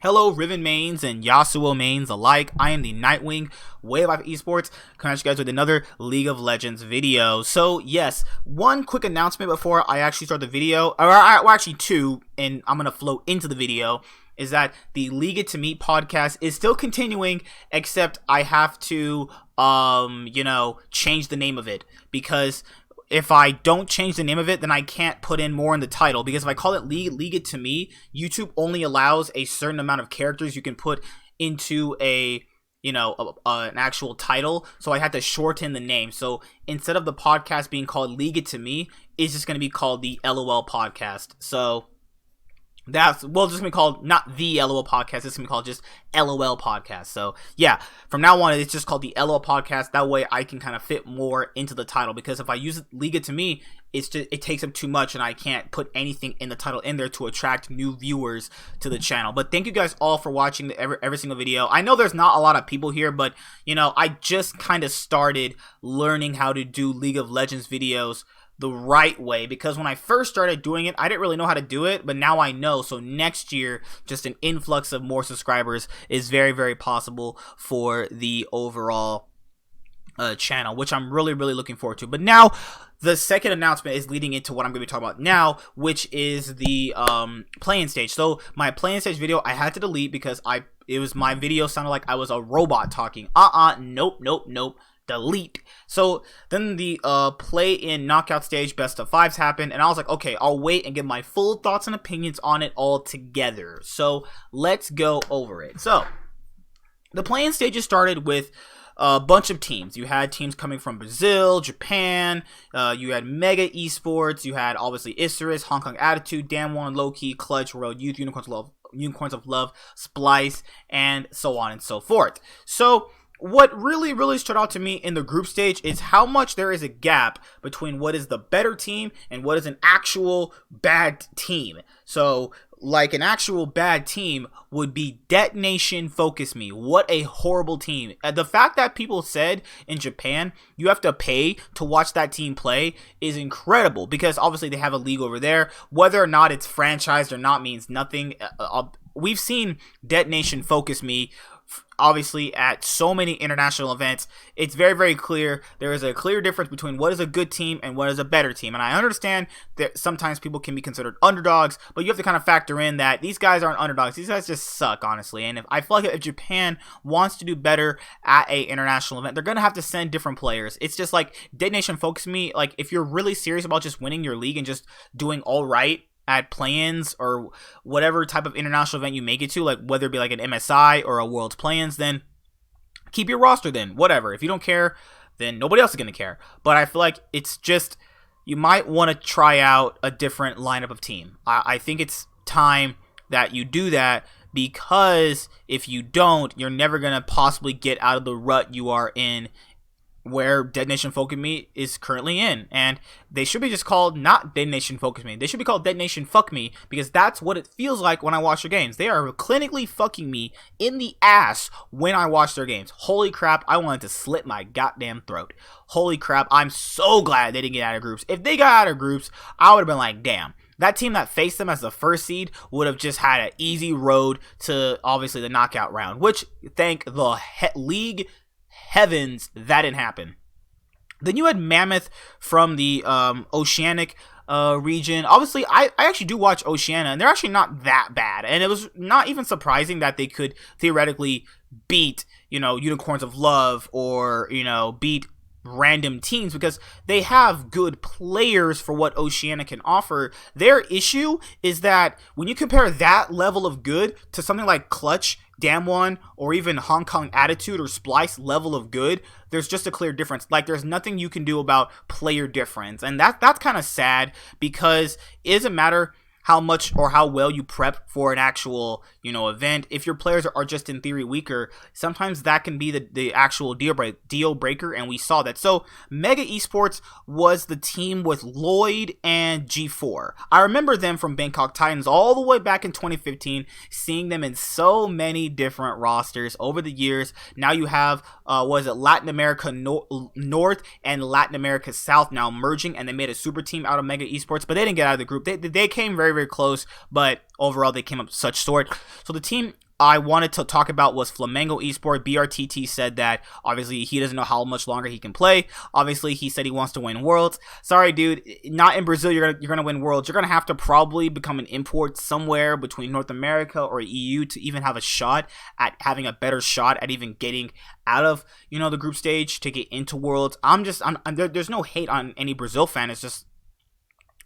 Hello, Riven mains and Yasuo mains alike. I am the Nightwing, Way Life Esports, coming at you guys with another League of Legends video. So, yes, one quick announcement before I actually start the video, or actually two, and I'm going to flow into the video, is that the League It To Me podcast is still continuing, except I have to, change the name of it, because if I don't change the name of it, then I can't put in more in the title, because if I call it League It To Me, YouTube only allows a certain amount of characters you can put into an actual title, so I had to shorten the name. So instead of the podcast being called League It To Me, it's just going to be called the LOL podcast. So that's, just gonna be called not the LOL podcast, it's gonna be called just LOL podcast. So yeah, from now on it's just called the LOL podcast. That way I can kind of fit more into the title, because if I use League It To Me, it takes up too much and I can't put anything in the title in there to attract new viewers to the channel. But thank you guys all for watching every single video. I know there's not a lot of people here, but I just kind of started learning how to do League of Legends videos the right way, because when I first started doing it, I didn't really know how to do it, but now I know. So next year, just an influx of more subscribers is very, very possible for the overall channel, which I'm really, really looking forward to. But now the second announcement is leading into what I'm going to be talking about now, which is the play-in stage. So my play-in stage video I had to delete because my video sounded like I was a robot talking. Nope. Delete. So then the play-in knockout stage best of fives happened, and I was like, okay, I'll wait and give my full thoughts and opinions on it all together. So let's go over it. So the play-in stages started with a bunch of teams. You had teams coming from Brazil, Japan, you had Mega Esports, you had obviously Isurus, Hong Kong Attitude, Damwon, Loki, Clutch, World Youth, Unicorns of Love, Splice, and so on and so forth. So what really stood out to me in the group stage is how much there is a gap between what is the better team and what is an actual bad team. So like an actual bad team would be Detonation Focus Me. What a horrible team. The fact that people said in Japan you have to pay to watch that team play is incredible, because obviously they have a league over there. Whether or not it's franchised or not means nothing. We've seen Detonation Focus Me obviously at so many international events. It's very, very clear. There is a clear difference between what is a good team and what is a better team. And I understand that sometimes people can be considered underdogs, but you have to kind of factor in that these guys aren't underdogs. These guys just suck, honestly. And I feel like if Japan wants to do better at a international event, they're going to have to send different players. It's just like Detonation Focus Me. Like, if you're really serious about just winning your league and just doing all right at play-ins or whatever type of international event you make it to, like whether it be like an MSI or a World's play-ins, then keep your roster then. Whatever. If you don't care, then nobody else is going to care. But I feel like it's just, you might want to try out a different lineup of team. I think it's time that you do that, because if you don't, you're never going to possibly get out of the rut you are in, where Detonation Focus Me is currently in. And they should be just called not Detonation Focus Me. They should be called Detonation Fuck Me, because that's what it feels like when I watch their games. They are clinically fucking me in the ass when I watch their games. Holy crap, I wanted to slit my goddamn throat. Holy crap, I'm so glad they didn't get out of groups. If they got out of groups, I would have been like, damn. That team that faced them as the first seed would have just had an easy road to obviously the knockout round, which thank the league heavens that didn't happen. Then you had Mammoth from the Oceanic region. Obviously, I actually do watch Oceania, and they're actually not that bad. And it was not even surprising that they could theoretically beat, Unicorns of Love, or, beat random teams, because they have good players for what Oceania can offer. Their issue is that when you compare that level of good to something like Clutch, Damwon, or even Hong Kong Attitude or Splice level of good, there's just a clear difference. Like, there's nothing you can do about player difference, and that's kind of sad, because it doesn't matter how much or how well you prep for an actual, event. If your players are just in theory weaker, sometimes that can be the actual deal breaker, and we saw that. So Mega Esports was the team with Lloyd and G4. I remember them from Bangkok Titans all the way back in 2015, seeing them in so many different rosters over the years. Now you have, Latin America North and Latin America South now merging, and they made a super team out of Mega Esports, but they didn't get out of the group. They came very, very close, but overall they came up such short. So the team I wanted to talk about was Flamengo Esports. BRTT said that obviously he doesn't know how much longer he can play. Obviously he said he wants to win Worlds. Sorry, dude, not in Brazil. You're gonna win Worlds. You're gonna have to probably become an import somewhere between North America or EU to even have a shot at having a better shot at even getting out of the group stage to get into Worlds. There's no hate on any Brazil fan. It's just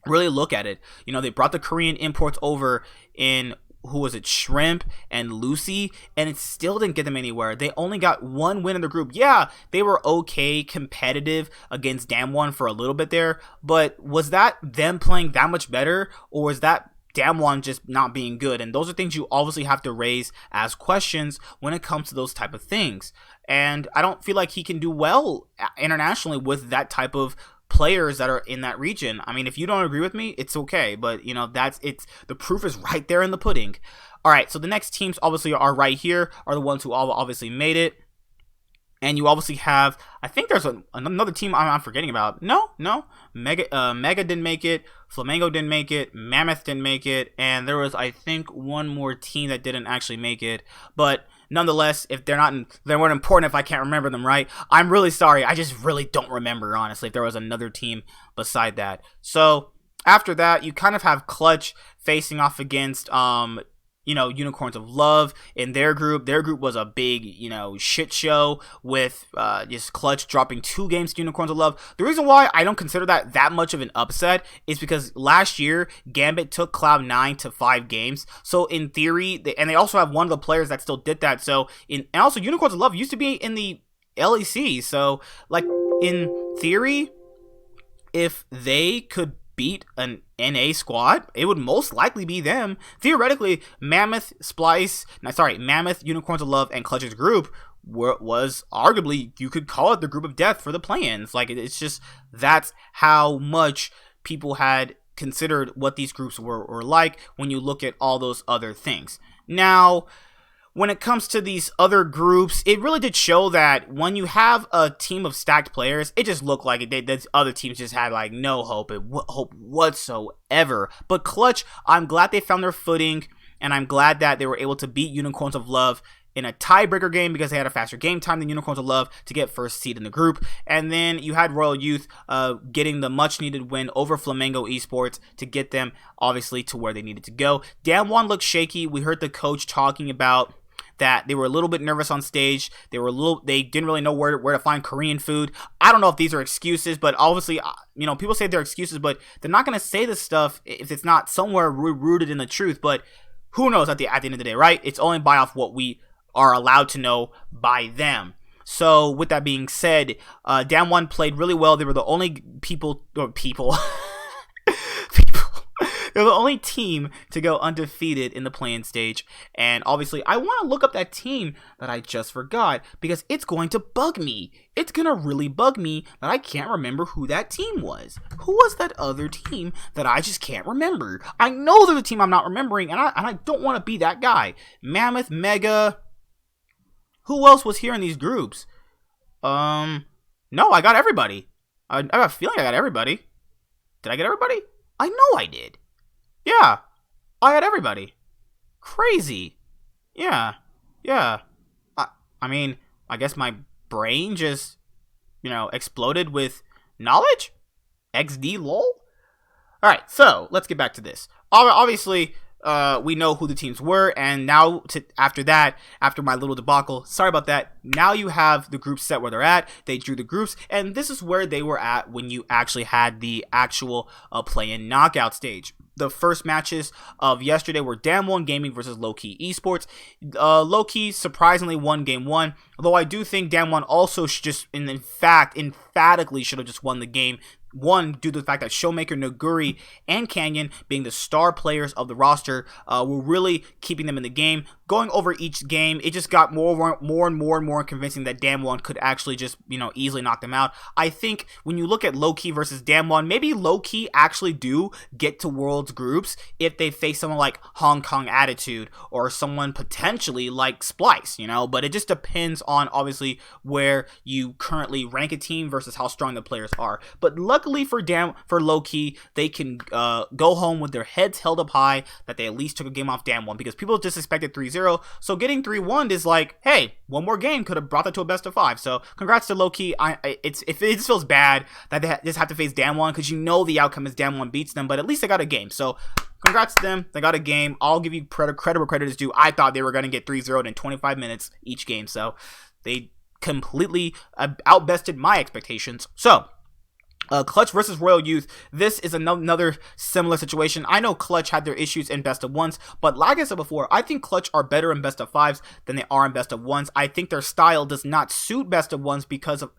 really look at it. They brought the Korean imports over in, who was it, Shrimp and Lucy, and it still didn't get them anywhere. They only got one win in the group. Yeah, they were okay, competitive against Damwon for a little bit there, but was that them playing that much better, or was that Damwon just not being good? And those are things you obviously have to raise as questions when it comes to those type of things. And I don't feel like he can do well internationally with that type of players that are in that region. I mean, if you don't agree with me, it's okay, but the proof is right there in the pudding. All right, so the next teams obviously are right here, are the ones who all obviously made it. And you obviously have, I think there's another team I'm forgetting about. No, Mega didn't make it, Flamengo didn't make it, Mammoth didn't make it, and there was, I think, one more team that didn't actually make it. But nonetheless, if they weren't important if I can't remember them, right? I'm really sorry. I just really don't remember, honestly, if there was another team beside that. So after that, you kind of have Clutch facing off against Unicorns of Love in their group. Their group was a big, shit show with just Clutch dropping 2 games to Unicorns of Love. The reason why I don't consider that much of an upset is because last year Gambit took Cloud9 to 5 games. So in theory, they also have one of the players that still did that. And also Unicorns of Love used to be in the LEC. So like in theory, if they could beat an NA squad, it would most likely be them. Theoretically, Mammoth, Unicorns of Love, and Clutch's group was arguably, you could call it the group of death for the play-ins. Like, it's just, that's how much people had considered what these groups were like when you look at all those other things. Now, when it comes to these other groups, it really did show that when you have a team of stacked players, it just looked like the other teams just had like no hope whatsoever. But Clutch, I'm glad they found their footing, and I'm glad that they were able to beat Unicorns of Love in a tiebreaker game because they had a faster game time than Unicorns of Love to get first seed in the group. And then you had Royal Youth getting the much needed win over Flamengo Esports to get them obviously to where they needed to go. Damwon looked shaky. We heard the coach talking about that they were a little bit nervous on stage. They didn't really know where to find Korean food. I don't know if these are excuses, but obviously, people say they're excuses, but they're not going to say this stuff if it's not somewhere rooted in the truth. But who knows at the end of the day, right? It's only by off what we are allowed to know by them. So with that being said, Damwon played really well. They were the only people they're the only team to go undefeated in the play-in stage. And obviously, I want to look up that team that I just forgot because it's going to bug me. It's going to really bug me that I can't remember who that team was. Who was that other team that I just can't remember? I know there's a team I'm not remembering, and I don't want to be that guy. Mammoth, Mega. Who else was here in these groups? No, I got everybody. I have a feeling I got everybody. Did I get everybody? I know I did. Yeah, I had everybody. Crazy. Yeah. I mean, I guess my brain just, exploded with knowledge? XD lol? Alright, so, let's get back to this. Obviously, we know who the teams were, and now, after my little debacle, sorry about that, now you have the groups set where they're at. They drew the groups, and this is where they were at when you actually had the actual play-in knockout stage. The first matches of yesterday were Damwon Gaming versus Low-Key Esports. Low-Key surprisingly won game 1, although I do think Damwon also should just, emphatically should have just won the game One, due to the fact that Showmaker, Naguri, and Canyon, being the star players of the roster, were really keeping them in the game. Going over each game, it just got more and more convincing that Damwon could actually just, easily knock them out. I think when you look at Low-Key versus Damwon, maybe Low-Key actually do get to Worlds groups if they face someone like Hong Kong Attitude or someone potentially like Splice, but it just depends on, obviously, where you currently rank a team versus how strong the players are. But luckily for Low-Key, they can go home with their heads held up high that they at least took a game off Damwon, because people just expected 3-0. So getting 3-1 is like, hey, one more game could have brought that to a best of 5. So congrats to Low-Key. It just feels bad that they just have to face Damwon, because the outcome is Damwon beats them, but at least they got a game. So congrats to them. They got a game. I'll give you credit where credit is due. I thought they were going to get 3-0 in 25 minutes each game. So they completely outbested my expectations. So Clutch versus Royal Youth. This is another similar situation. I know Clutch had their issues in best of ones, but like I said before, I think Clutch are better in best of fives than they are in best of ones. I think their style does not suit best of ones because of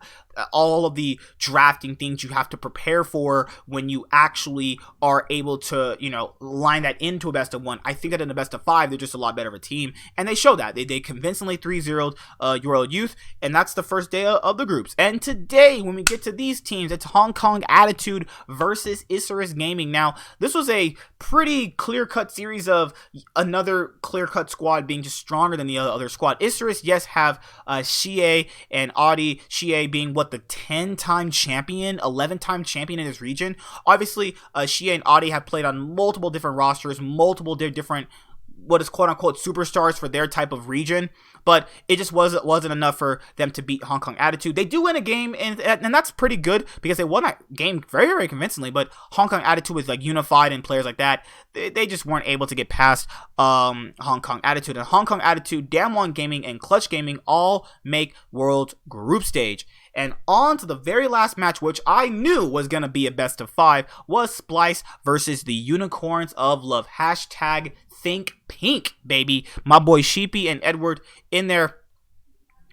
all of the drafting things you have to prepare for when you actually are able to, line that into a best of one. I think that in a best of 5, they're just a lot better of a team, and they show that. They convincingly 3-0'd Royal Youth, and that's the first day of the groups. And today, when we get to these teams, it's Hong Kong Attitude versus Isurus Gaming. Now, this was a pretty clear-cut series of another clear-cut squad being just stronger than the other squad. Isurus, yes, have Xie and Audi. Xie being the 10-time champion, 11-time champion in his region. Obviously, Xie and Audi have played on multiple different rosters, multiple different what is quote-unquote superstars for their type of region, but it just wasn't enough for them to beat Hong Kong Attitude. They do win a game, and that's pretty good, because they won that game very, very convincingly, but Hong Kong Attitude was unified and players like that, they just weren't able to get past Hong Kong Attitude. And Hong Kong Attitude, Damwon Gaming, and Clutch Gaming all make World Group Stage. And on to the very last match, which I knew was going to be a best of 5, was Splice versus the Unicorns of Love. Hashtag Think Pink, baby. My boy Sheepy and Edward in there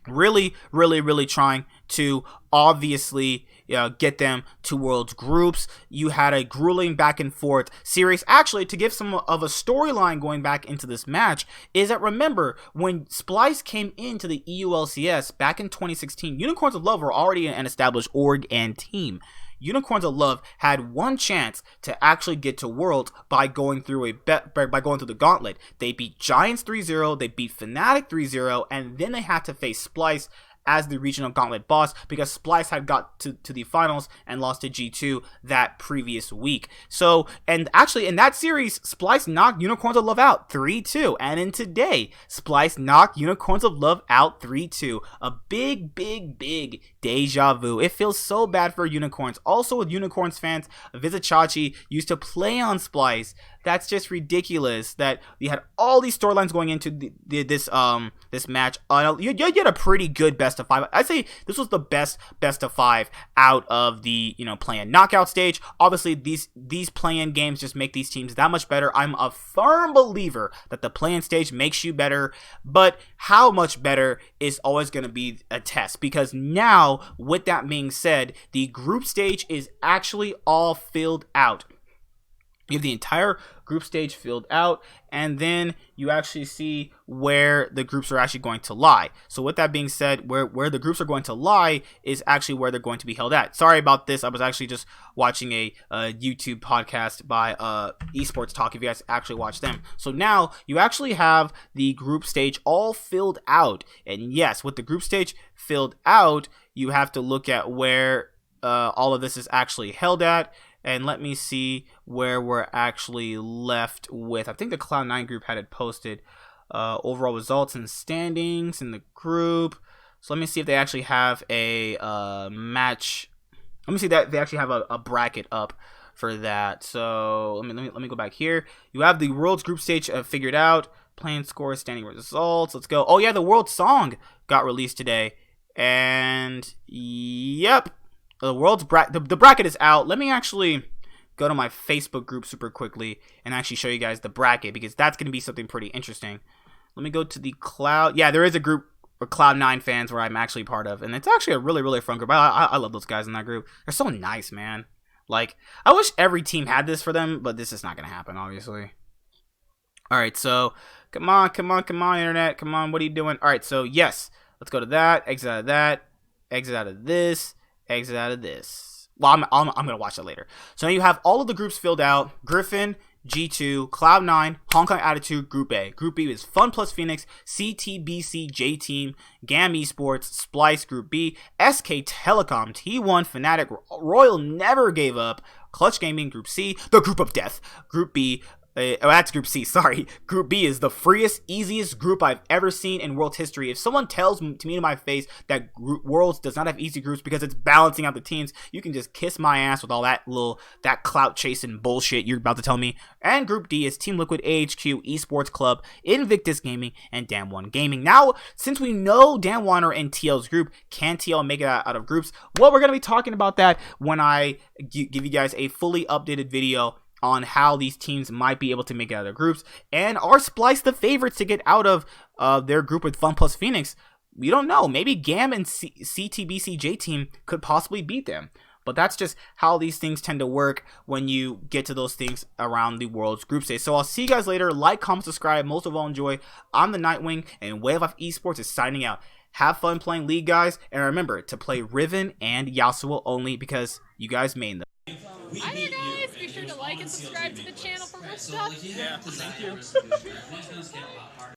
really trying to obviously get them to World's groups. You had a grueling back and forth series. Actually, to give some of a storyline going back into this match, is that, remember, when Splice came into the EULCS back in 2016, Unicorns of Love were already an established org and team. Unicorns of Love had one chance to actually get to Worlds by going through the gauntlet. They beat Giants 3-0, they beat Fnatic 3-0, and then they had to face Splice as the regional gauntlet boss, because Splice had got to the finals and lost to G2 that previous week. So, and actually in that series, Splice knocked Unicorns of Love out 3-2. And in today, Splice knocked Unicorns of Love out 3-2. A big deja vu. It feels so bad for Unicorns. Also, with Unicorns fans, Vizichachi used to play on Splice. That's just ridiculous that you had all these storylines going into this match. You had a pretty good best of 5. I'd say this was the best of 5 out of the play-in knockout stage. Obviously, these play-in games just make these teams that much better. I'm a firm believer that the play-in stage makes you better, but how much better is always going to be a test, because now, with that being said, the group stage is actually all filled out. You have the entire group stage filled out, and then you actually see where the groups are actually going to lie. So with that being said, where the groups are going to lie is actually where they're going to be held at. Sorry about this. I was actually just watching a YouTube podcast by Esports Talk, if you guys actually watch them. So now you actually have the group stage all filled out. And yes, with the group stage filled out, you have to look at where all of this is actually held at. And let me see where we're actually left with. I think the Cloud9 group had it posted. Overall results and standings in the group. So let me see if they actually have a match. Let me see that they actually have a bracket up for that. So let me go back here. You have the World's group stage figured out. Playing scores, standing results. Let's go. Oh yeah, the World Song got released today. And yep. The world's the bracket is out. Let me actually go to my Facebook group super quickly and actually show you guys the bracket, because that's going to be something pretty interesting. Let me go to the Cloud. Yeah, there is a group for Cloud9 fans where I'm actually part of, and it's actually a really fun group. I love those guys in that group. They're so nice, man. Like, I wish every team had this for them, but this is not going to happen, obviously. All right, so come on, internet. Come on, what are you doing? All right, so yes, let's go to that, exit out of that, exit out of this, exit out of this. Well, I'm going to watch that later. So now you have all of the groups filled out. Griffin, G2, Cloud9, Hong Kong Attitude, Group A. Group B is Fun Plus Phoenix, CTBC J Team, GAM Esports, Splice, Group B, SK Telecom, T1, Fnatic, Royal Never Gave Up, Clutch Gaming, Group C, the Group of Death, Group B. That's Group C, sorry. Group B is the freest, easiest group I've ever seen in Worlds history. If someone tells me to my face that Worlds does not have easy groups because it's balancing out the teams, you can just kiss my ass with all that clout chasing bullshit you're about to tell me. And Group D is Team Liquid, AHQ, Esports Club, Invictus Gaming, and Damwon Gaming. Now, since we know Damwon are in TL's group, can TL make it out of groups? Well, we're going to be talking about that when I give you guys a fully updated video on how these teams might be able to make it out of groups, and are Splice the favorites to get out of their group with Fun Plus Phoenix? We don't know. Maybe GAM and CTBCJ Team could possibly beat them. But that's just how these things tend to work when you get to those things around the World's group stage. So I'll see you guys later. Like, comment, subscribe. Most of all, enjoy. I'm the Nightwing, and Wave Life Esports is signing out. Have fun playing League, guys. And remember to play Riven and Yasuo only because you guys main them. Hi there, guys! Be sure to like and subscribe to the channel for more stuff. Yeah, thank you.